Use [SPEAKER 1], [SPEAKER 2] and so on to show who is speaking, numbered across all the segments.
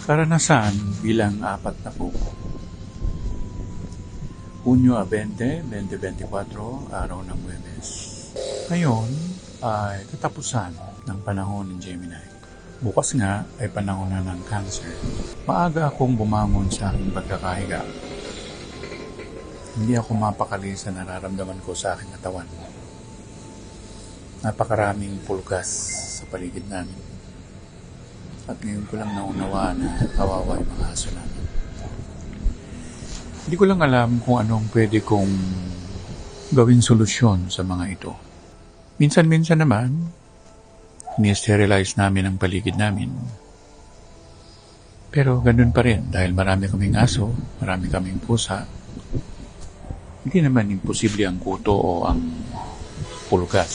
[SPEAKER 1] Karanasan bilang apat na po. Hunyo 20, 2024, araw ng Huwebes. Ngayon ay katapusan ng panahon ng Gemini. Bukas nga ay panahon na ng Cancer. Maaga akong bumangon sa aking pagkakahiga. Hindi ako mapakali sa nararamdaman ko sa aking katawan. Napakaraming pulgas sa paligid namin. At ngayon ko lang naunawaan na kawawa yung mga aso namin. Hindi ko lang alam kung anong pwede kong gawing solusyon sa mga ito. Minsan-minsan naman, ni-sterilize namin ang paligid namin. Pero ganun pa rin dahil marami kaming aso, marami kaming pusa. Hindi naman imposible ang kuto o ang pulgas.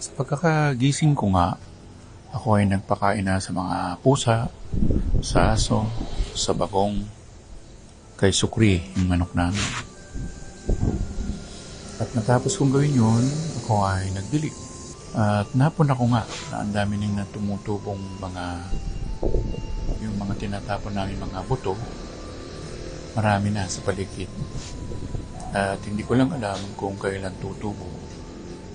[SPEAKER 1] Sa pagkakagising ko nga, ako ay nagpakain na sa mga pusa, sa aso, sa bagong, kay Sukri, yung manok namin. At natapos kong gawin yun, ako ay nagdilig. At napon ako nga na ang dami nang tumutubong yung mga tinatapon namin mga buto, marami na sa paligid. At hindi ko lang alam kung kailan tutubo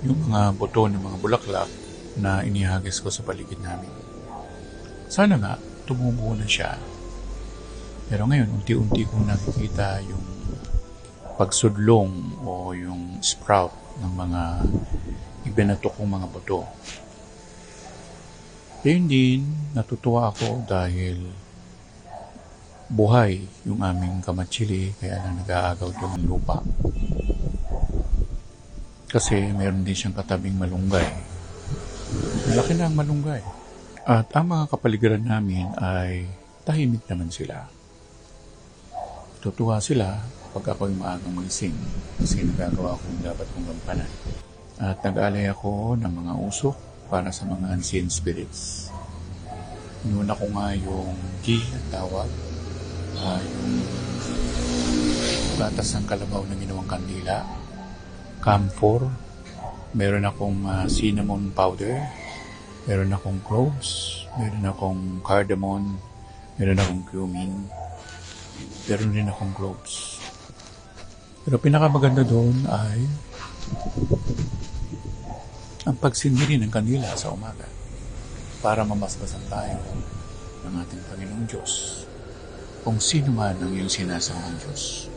[SPEAKER 1] yung mga buto ng mga bulaklak na inihagis ko sa paligid namin. Sana nga, tumubo na siya. Pero ngayon, unti-unti kong nakikita yung pagsudlong o yung sprout ng mga ibinato kong mga buto. Ngayon din, natutuwa ako dahil buhay yung aming kamatsili kaya na nag-aagaw yung lupa. Kasi meron din siyang katabing malunggay. Malaki na ang malunggay. At ang mga kapaligiran namin ay tahimik naman sila. Tutuwa sila pag ako'y maagang magising kasi nagagawa ko yung dapat kong gampanan. At nag-aalay ako ng mga usok para sa mga unseen spirits. Inuna ko nga yung ghee at tawag, yung gatas ng kalabaw na ginawang kandila, camphor, meron akong cinnamon powder, meron akong cloves, meron akong cardamom, meron akong cumin, meron din akong cloves. Pero pinakamaganda doon ay ang pagsindiri ng kandila sa umaga para mamasbasan tayo ng ating Panginoong Diyos kung sino man ang iyong sinasambang Diyos.